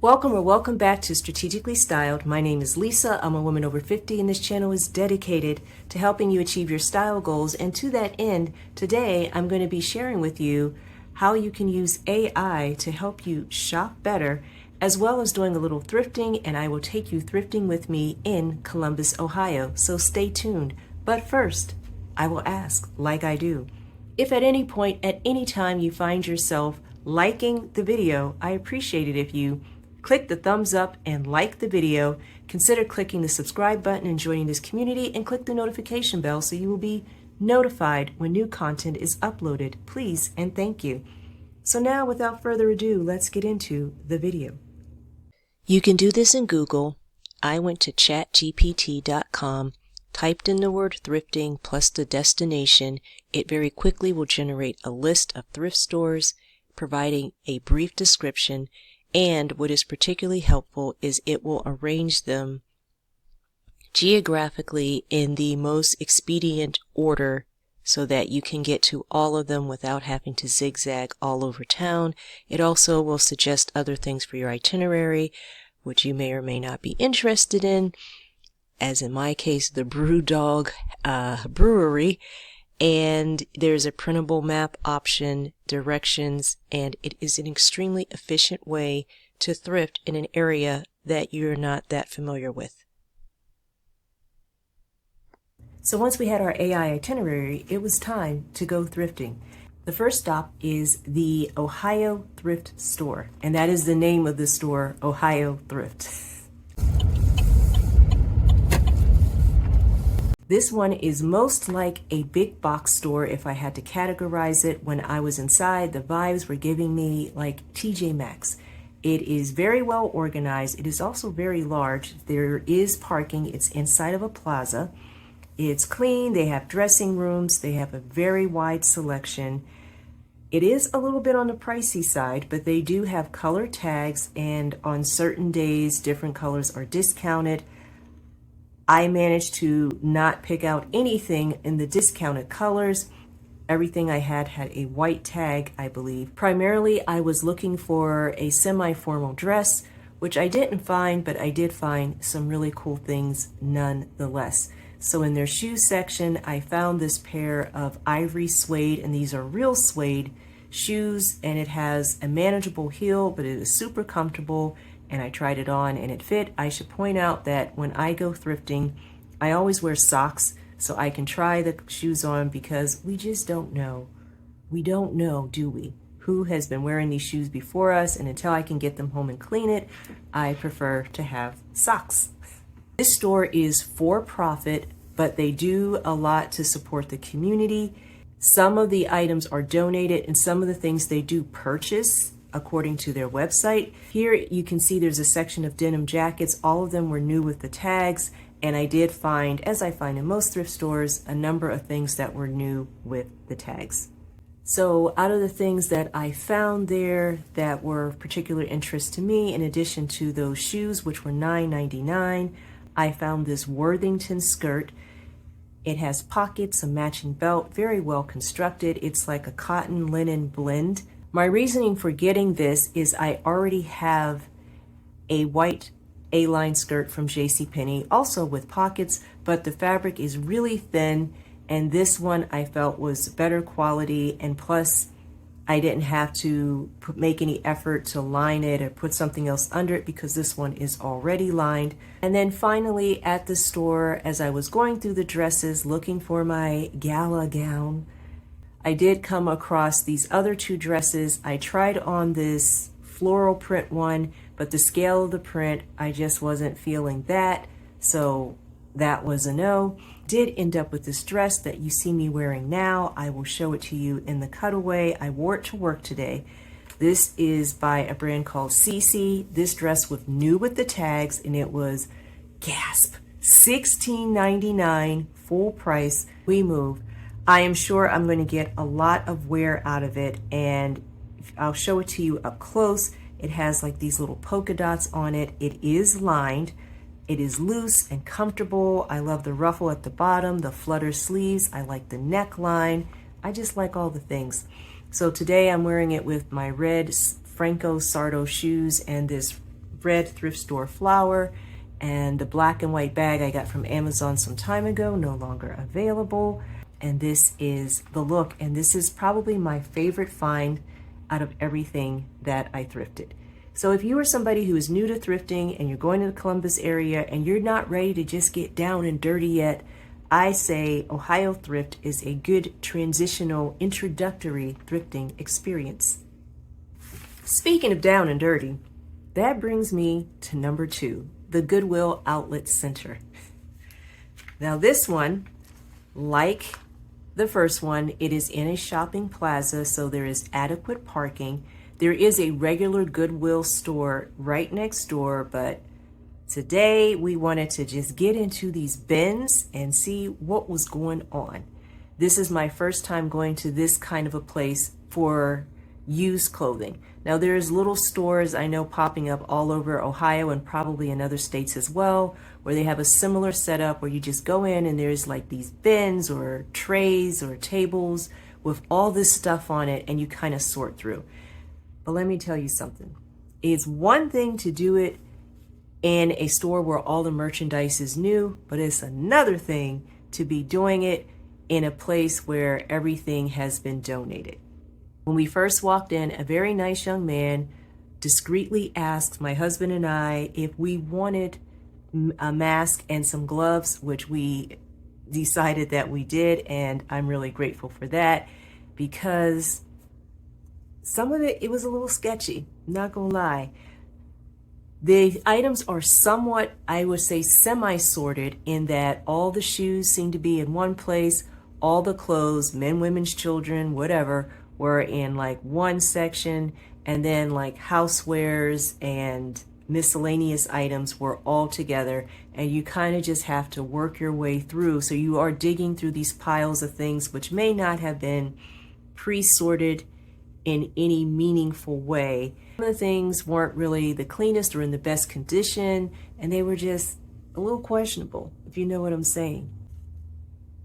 Welcome or welcome back to Strategically Styled. My name is Lisa. I'm a woman over 50 and this channel is dedicated to helping you achieve your style goals. And to that end, today I'm going to be sharing with you how you can use AI to help you shop better, as well as doing a little thrifting, and I will take you thrifting with me in Columbus, Ohio. So stay tuned. But first, I will ask, like I do, if at any point, at any time you find yourself liking the video, I appreciate it if you click the thumbs up and like the video. Consider clicking the subscribe button and joining this community, and click the notification bell so you will be notified when new content is uploaded. Please and thank you. So now, without further ado, let's get into the video. You can do this in Google. I went to chatgpt.com, typed in the word thrifting plus the destination. It very quickly will generate a list of thrift stores, providing a brief description. And what is particularly helpful is it will arrange them geographically in the most expedient order so that you can get to all of them without having to zigzag all over town. It also will suggest other things for your itinerary, which you may or may not be interested in, as in my case, the Brewdog Brewery. And there's a printable map option, directions, and it is an extremely efficient way to thrift in an area that you're not that familiar with. So once we had our AI itinerary, it was time to go thrifting. The first stop is the Ohio Thrift Store, and that is the name of the store, Ohio Thrift. This one is most like a big box store if I had to categorize it. When I was inside, the vibes were giving me like TJ Maxx. It is very well organized. It is also very large. There is parking. It's inside of a plaza. It's clean. They have dressing rooms. They have a very wide selection. It is a little bit on the pricey side, but they do have color tags, and on certain days, different colors are discounted. I managed to not pick out anything in the discounted colors. Everything I had a white tag, I believe. Primarily, I was looking for a semi-formal dress, which I didn't find, but I did find some really cool things nonetheless. So in their shoe section, I found this pair of ivory suede, and these are real suede shoes, and it has a manageable heel, but it is super comfortable. And I tried it on and it fit. I should point out that when I go thrifting, I always wear socks so I can try the shoes on, because we just don't know. We don't know, do we? Who has been wearing these shoes before us? And until I can get them home and clean it, I prefer to have socks. This store is for profit, but they do a lot to support the community. Some of the items are donated, and some of the things they do purchase according to their website. Here you can see there's a section of denim jackets. All of them were new with the tags, and I did find, as I find in most thrift stores, a number of things that were new with the tags. So out of the things that I found there that were of particular interest to me, in addition to those shoes, which were $9.99, I found this Worthington skirt. It has pockets, a matching belt, very well constructed. It's like a cotton linen blend. My reasoning for getting this is I already have a white A-line skirt from JCPenney, also with pockets, but the fabric is really thin, and this one I felt was better quality, and plus I didn't have to make any effort to line it or put something else under it, because this one is already lined. And then finally at the store, as I was going through the dresses looking for my gala gown, I did come across these other two dresses. I tried on this floral print one, but the scale of the print, I just wasn't feeling that. So that was a no. Did end up with this dress that you see me wearing now. I will show it to you in the cutaway. I wore it to work today. This is by a brand called Cece. This dress was new with the tags, and it was, gasp, $16.99 full price. We move. I am sure I'm going to get a lot of wear out of it, and I'll show it to you up close. It has like these little polka dots on it. It is lined. It is loose and comfortable. I love the ruffle at the bottom, the flutter sleeves. I like the neckline. I just like all the things. So today I'm wearing it with my red Franco Sardo shoes and this red thrift store flower, and the black and white bag I got from Amazon some time ago, no longer available. And this is the look, and this is probably my favorite find out of everything that I thrifted. So if you are somebody who is new to thrifting and you're going to the Columbus area and you're not ready to just get down and dirty yet, I say Ohio Thrift is a good transitional introductory thrifting experience. Speaking of down and dirty, that brings me to number 2, the Goodwill Outlet Center. Now this one, like the first one, it is in a shopping plaza, so there is adequate parking. There is a regular Goodwill store right next door, but today we wanted to just get into these bins and see what was going on. This is my first time going to this kind of a place for used clothing. Now there's little stores I know popping up all over Ohio and probably in other states as well, where they have a similar setup where you just go in and there's like these bins or trays or tables with all this stuff on it and you kind of sort through. But let me tell you something. It's one thing to do it in a store where all the merchandise is new, but it's another thing to be doing it in a place where everything has been donated. When we first walked in, a very nice young man discreetly asked my husband and I if we wanted a mask and some gloves, which we decided that we did, and I'm really grateful for that because some of it was a little sketchy, not gonna lie. The items are somewhat, I would say, semi-sorted in that all the shoes seem to be in one place, all the clothes, men, women's, children, whatever, were in like one section, and then like housewares and miscellaneous items were all together, and you kind of just have to work your way through. So you are digging through these piles of things which may not have been pre-sorted in any meaningful way. Some of the things weren't really the cleanest or in the best condition, and they were just a little questionable, if you know what I'm saying.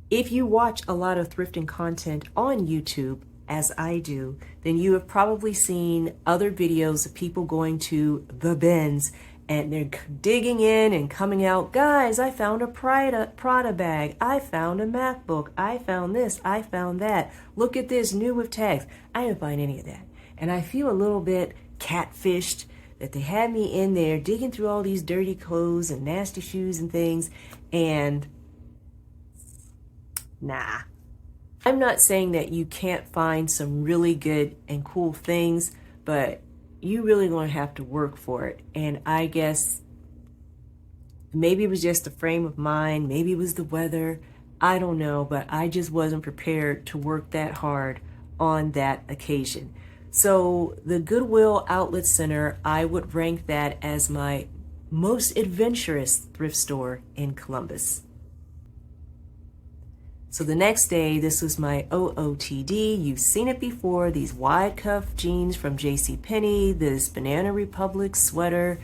If you watch a lot of thrifting content on YouTube, as I do, then you have probably seen other videos of people going to the bins and they're digging in and coming out. Guys, I found a Prada bag. I found a MacBook. I found this. I found that. Look at this, new with tags. I didn't find any of that. And I feel a little bit catfished that they had me in there digging through all these dirty clothes and nasty shoes and things. And nah. I'm not saying that you can't find some really good and cool things, but you really going to have to work for it. And I guess maybe it was just the frame of mind, maybe it was the weather, I don't know, but I just wasn't prepared to work that hard on that occasion. So the Goodwill Outlet Center, I would rank that as my most adventurous thrift store in Columbus. So the next day, this was my OOTD. You've seen it before, these wide cuff jeans from JCPenney, this Banana Republic sweater.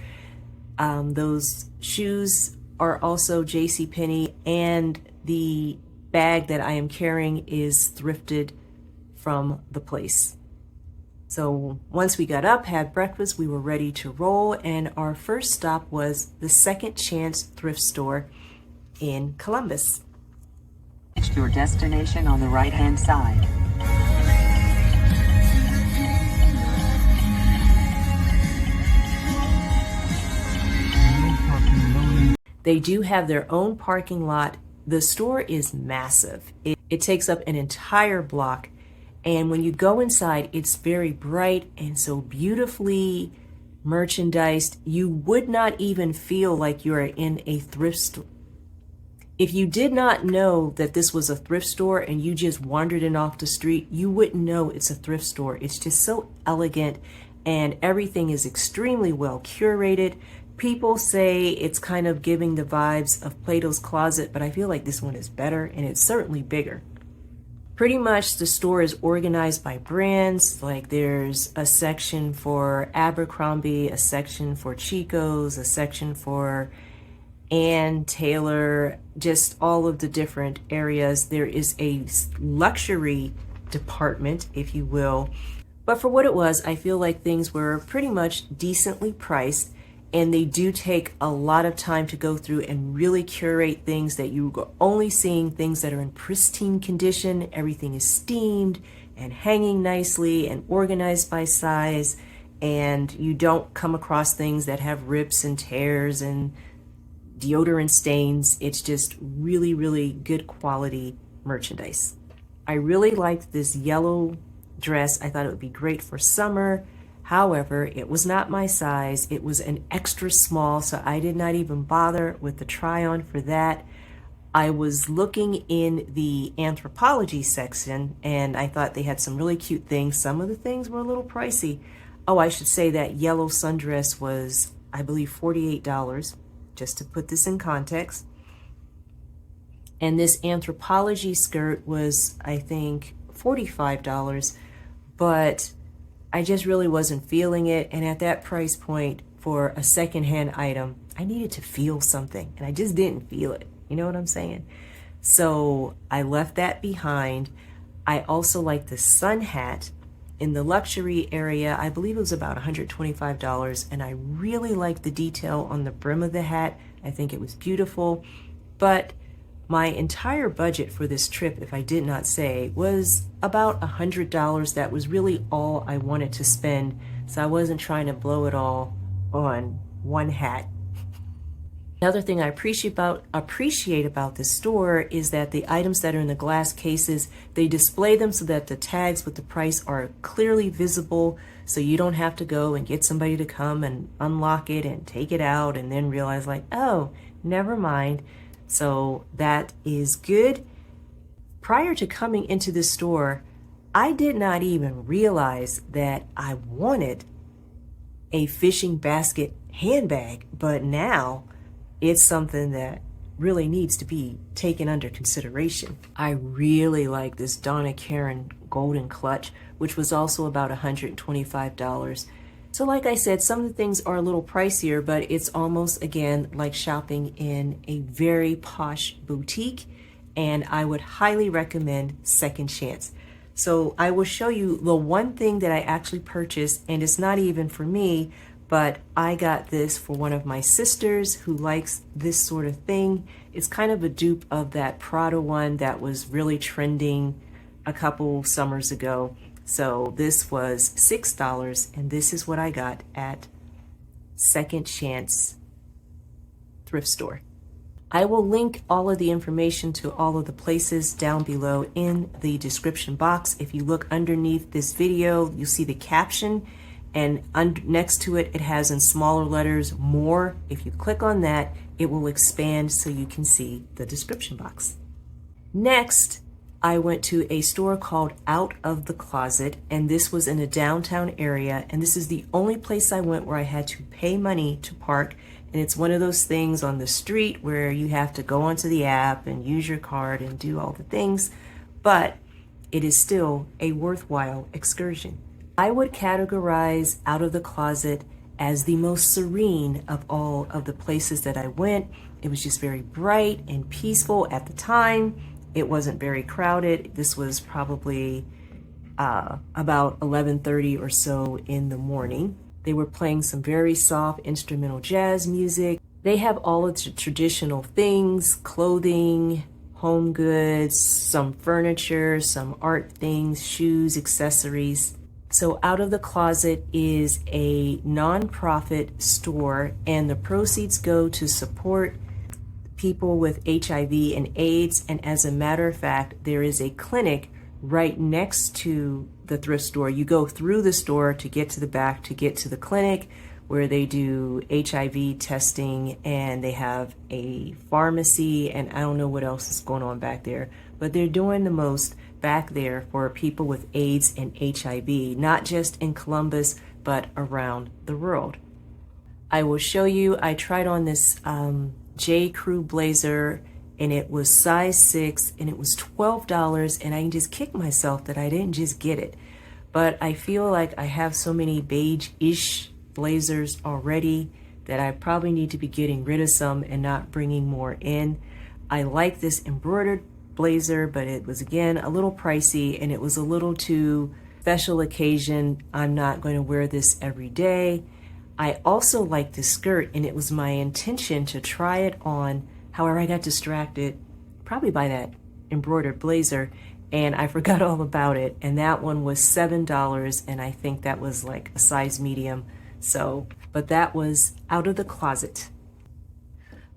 Those shoes are also JCPenney, and the bag that I am carrying is thrifted from the place. So once we got up, had breakfast, we were ready to roll, and our first stop was the Second Chance thrift store in Columbus. Your destination on the right-hand side. They do have their own parking lot. The store is massive. It takes up an entire block, and when you go inside, it's very bright and so beautifully merchandised. You would not even feel like you're in a thrift store. If you did not know that this was a thrift store and you just wandered in off the street, you wouldn't know it's a thrift store. It's just so elegant and everything is extremely well curated. People say it's kind of giving the vibes of Plato's Closet, but I feel like this one is better and it's certainly bigger. Pretty much the store is organized by brands. Like there's a section for Abercrombie, a section for Chico's, a section for Ann Taylor, just all of the different areas. There is a luxury department, if you will. But for what it was, I feel like things were pretty much decently priced. and they do take a lot of time to go through and really curate things that you are only seeing things that are in pristine condition. Everything is steamed and hanging nicely and organized by size, and you don't come across things that have rips and tears and deodorant stains. It's just really, really good quality merchandise. I really liked this yellow dress. I thought it would be great for summer. However, it was not my size. It was an extra small, so I did not even bother with the try on for that. I was looking in the Anthropologie section, and I thought they had some really cute things. Some of the things were a little pricey. Oh, I should say that yellow sundress was, I believe, $48, just to put this in context. And this Anthropologie skirt was, I think, $45, but I just really wasn't feeling it. And at that price point for a secondhand item, I needed to feel something, and I just didn't feel it. You know what I'm saying? So I left that behind. I also like the sun hat in the luxury area. I believe it was about $125, and I really liked the detail on the brim of the hat. I think it was beautiful. But my entire budget for this trip, if I did not say, was about $100. That was really all I wanted to spend, so I wasn't trying to blow it all on one hat. Another thing I appreciate about this store is that the items that are in the glass cases, they display them so that the tags with the price are clearly visible, so you don't have to go and get somebody to come and unlock it and take it out and then realize like, oh, never mind. So that is good. Prior to coming into this store, I did not even realize that I wanted a fishing basket handbag, but now it's something that really needs to be taken under consideration. I really like this Donna Karan golden clutch, which was also about $125. So like I said, some of the things are a little pricier, but it's almost, again, like shopping in a very posh boutique, and I would highly recommend Second Chance. So I will show you the one thing that I actually purchased, and it's not even for me, but I got this for one of my sisters who likes this sort of thing. It's kind of a dupe of that Prada one that was really trending a couple summers ago. So this was $6, and this is what I got at Second Chance thrift store. I will link all of the information to all of the places down below in the description box. If you look underneath this video, you'll see the caption, and next to it, it has in smaller letters, more. If you click on that, it will expand so you can see the description box. Next, I went to a store called Out of the Closet, and this was in a downtown area, and this is the only place I went where I had to pay money to park. And it's one of those things on the street where you have to go onto the app and use your card and do all the things, but it is still a worthwhile excursion. I would categorize Out of the Closet as the most serene of all of the places that I went. It was just very bright and peaceful at the time. It wasn't very crowded. This was probably about 11:30 or so in the morning. They were playing some very soft instrumental jazz music. They have all of the traditional things, clothing, home goods, some furniture, some art things, shoes, accessories. So Out of the Closet is a nonprofit store, and the proceeds go to support people with HIV and AIDS. And as a matter of fact, there is a clinic right next to the thrift store. You go through the store to get to the back to get to the clinic where they do HIV testing, and they have a pharmacy, and I don't know what else is going on back there, but they're doing the most back there for people with AIDS and HIV, not just in Columbus, but around the world. I will show you, I tried on this J. Crew blazer, and it was size 6, and it was $12, and I can just kick myself that I didn't just get it. But I feel like I have so many beige-ish blazers already that I probably need to be getting rid of some and not bringing more in. I like this embroidered blazer, but it was, again, a little pricey, and it was a little too special occasion. I'm not going to wear this every day. I also like this skirt, and it was my intention to try it on. However, I got distracted probably by that embroidered blazer, and I forgot all about it. And that one was $7, and I think that was like a size medium. So, but that was out of the closet.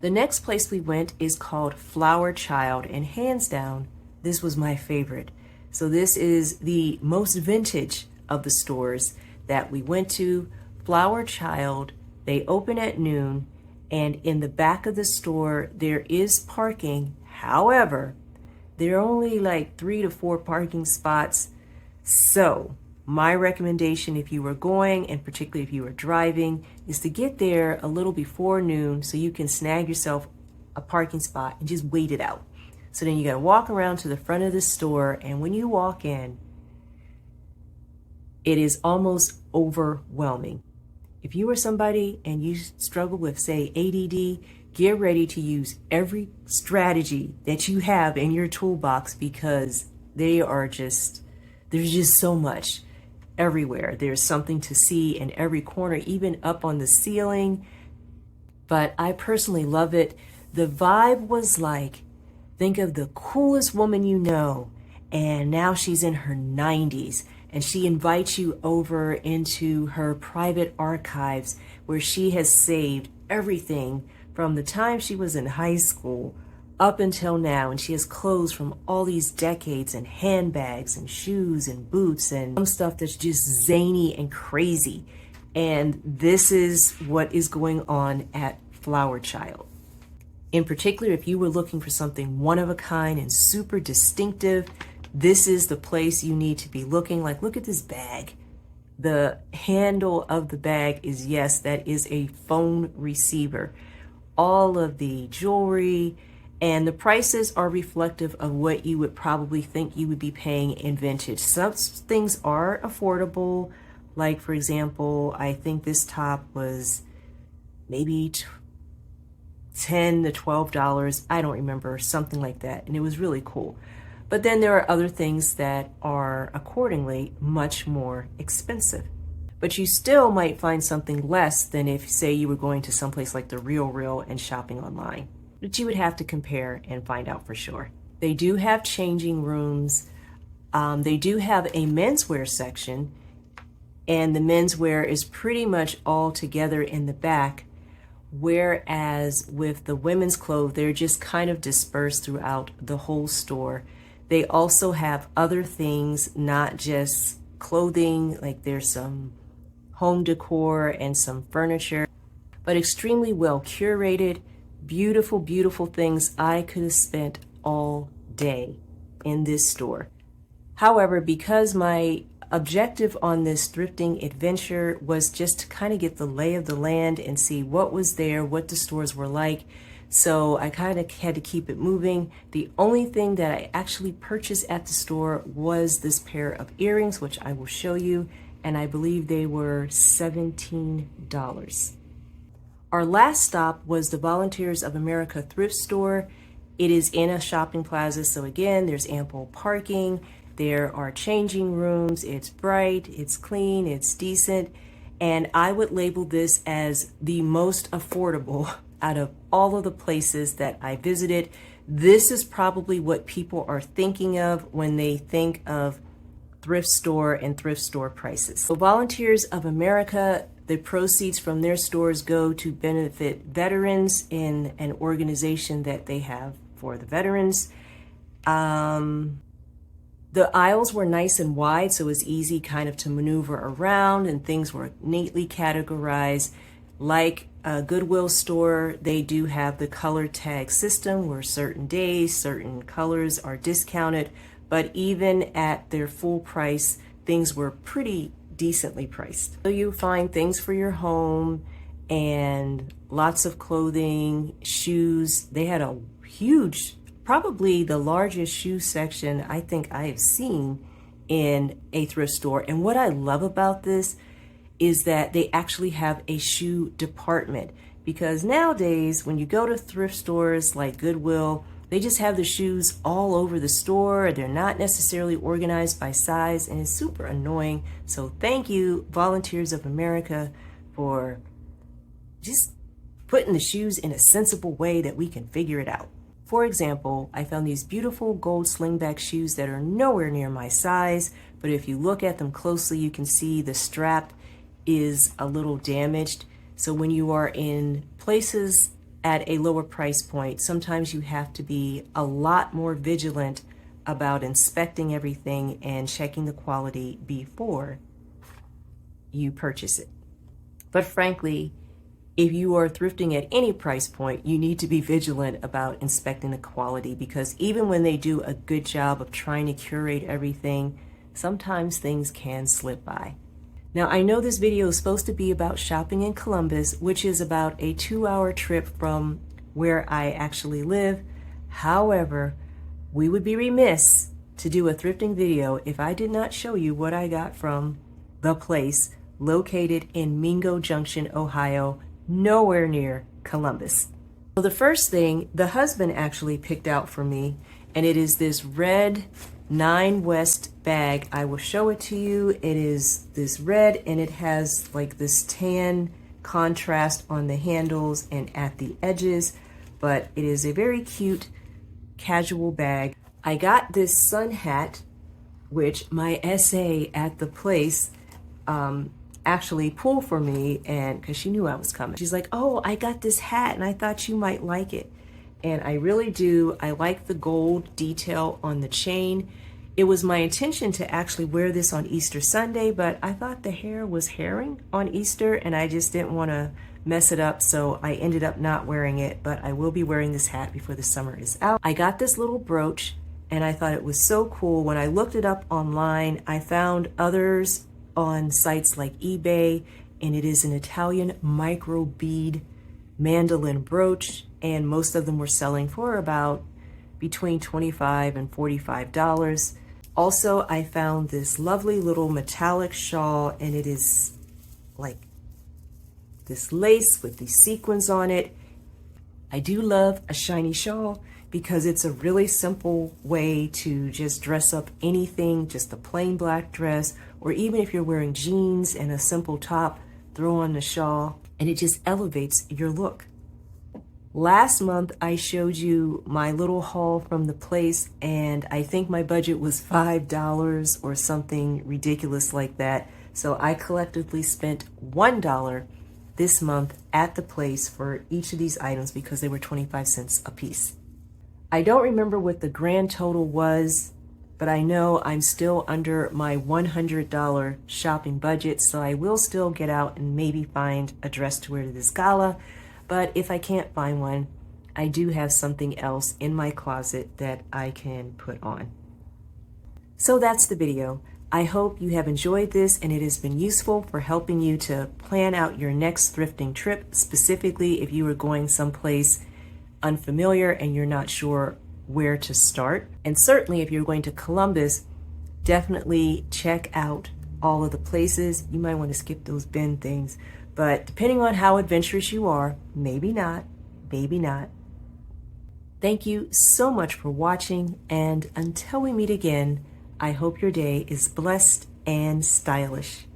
The next place we went is called Flower Child, and hands down, this was my favorite. So this is the most vintage of the stores that we went to. Flower Child, they open at noon, and in the back of the store there is parking. However, there are only like 3 to 4 parking spots. So my recommendation, if you were going, and particularly if you were driving, is to get there a little before noon so you can snag yourself a parking spot and just wait it out. So then you got to walk around to the front of the store, and when you walk in, it is almost overwhelming. If you are somebody and you struggle with, say, ADD, get ready to use every strategy that you have in your toolbox, because there's just so much everywhere. There's something to see in every corner, even up on the ceiling. But I personally love it. The vibe was like, think of the coolest woman you know, and now she's in her 90s, and she invites you over into her private archives where she has saved everything from the time she was in high school up until now, and she has clothes from all these decades, and handbags and shoes and boots and some stuff that's just zany and crazy. And this is what is going on at Flower Child. In particular, if you were looking for something one of a kind and super distinctive, this is the place you need to be looking. Like, look at this bag. The handle of the bag is, yes, that is a phone receiver. All of the jewelry and the prices are reflective of what you would probably think you would be paying in vintage. Some things are affordable. Like, for example, I think this top was maybe $10 to $12. I don't remember, something like that. And it was really cool. But then there are other things that are accordingly much more expensive. But you still might find something less than if, say, you were going to someplace like The Real and shopping online. But you would have to compare and find out for sure. They do have changing rooms. They do have a menswear section, and the menswear is pretty much all together in the back. Whereas with the women's clothes, they're just kind of dispersed throughout the whole store. They also have other things, not just clothing, like there's some home decor and some furniture, but extremely well curated, beautiful, beautiful things. I could have spent all day in this store. However, because my objective on this thrifting adventure was just to kind of get the lay of the land and see what was there, what the stores were like, so I kind of had to keep it moving. The only thing that I actually purchased at the store was this pair of earrings, which I will show you, and I believe they were $17. Our last stop was the Volunteers of America thrift store. It is in a shopping plaza, so again, there's ample parking. There are changing rooms. It's bright, it's clean, it's decent, and I would label this as the most affordable out of all of the places that I visited. This is probably what people are thinking of when they think of thrift store and thrift store prices. So Volunteers of America, the proceeds from their stores go to benefit veterans in an organization that they have for the veterans. The aisles were nice and wide, so it was easy kind of to maneuver around, and things were neatly categorized. Like a Goodwill store, they do have the color tag system where certain days, certain colors are discounted, but even at their full price, things were pretty decently priced. So you find things for your home and lots of clothing, shoes. They had a huge, probably the largest shoe section I think I have seen in a thrift store. And what I love about this is that they actually have a shoe department, because nowadays when you go to thrift stores like Goodwill, they just have the shoes all over the store. They're not necessarily organized by size, and it's super annoying. So thank you, Volunteers of America, for just putting the shoes in a sensible way that we can figure it out. For example, I found these beautiful gold slingback shoes that are nowhere near my size, but if you look at them closely, you can see the strap is a little damaged. So when you are in places at a lower price point, sometimes you have to be a lot more vigilant about inspecting everything and checking the quality before you purchase it. But frankly, if you are thrifting at any price point, you need to be vigilant about inspecting the quality, because even when they do a good job of trying to curate everything, sometimes things can slip by. Now, I know this video is supposed to be about shopping in Columbus, which is about a 2-hour trip from where I actually live. However, we would be remiss to do a thrifting video if I did not show you what I got from the place located in Mingo Junction, Ohio, nowhere near Columbus. So the first thing the husband actually picked out for me, and it is this red 9 West bag. I will show it to you. It is this red, and it has like this tan contrast on the handles and at the edges, but it is a very cute casual bag. I got this sun hat, which my SA at the place actually pulled for me, and because she knew I was coming. She's like, oh, I got this hat and I thought you might like it. And I really do. I like the gold detail on the chain. It was my intention to actually wear this on Easter Sunday, but I thought the hair was herring on Easter and I just didn't want to mess it up, so I ended up not wearing it, but I will be wearing this hat before the summer is out. I got this little brooch and I thought it was so cool. When I looked it up online, I found others on sites like eBay, and it is an Italian micro bead mandolin brooch, and most of them were selling for about between $25 and $45. Also, I found this lovely little metallic shawl, and it is like this lace with these sequins on it. I do love a shiny shawl because it's a really simple way to just dress up anything, just a plain black dress, or even if you're wearing jeans and a simple top, throw on the shawl, and it just elevates your look. Last month, I showed you my little haul from the place, and I think my budget was $5 or something ridiculous like that. So I collectively spent $1 this month at the place for each of these items because they were 25 cents a piece. I don't remember what the grand total was, but I know I'm still under my $100 shopping budget, so I will still get out and maybe find a dress to wear to this gala. But if I can't find one, I do have something else in my closet that I can put on. So that's the video. I hope you have enjoyed this and it has been useful for helping you to plan out your next thrifting trip, specifically if you are going someplace unfamiliar and you're not sure where to start. And certainly if you're going to Columbus, definitely check out all of the places. You might want to skip those bin things, but depending on how adventurous you are, maybe not, maybe not. Thank you so much for watching, and until we meet again, I hope your day is blessed and stylish.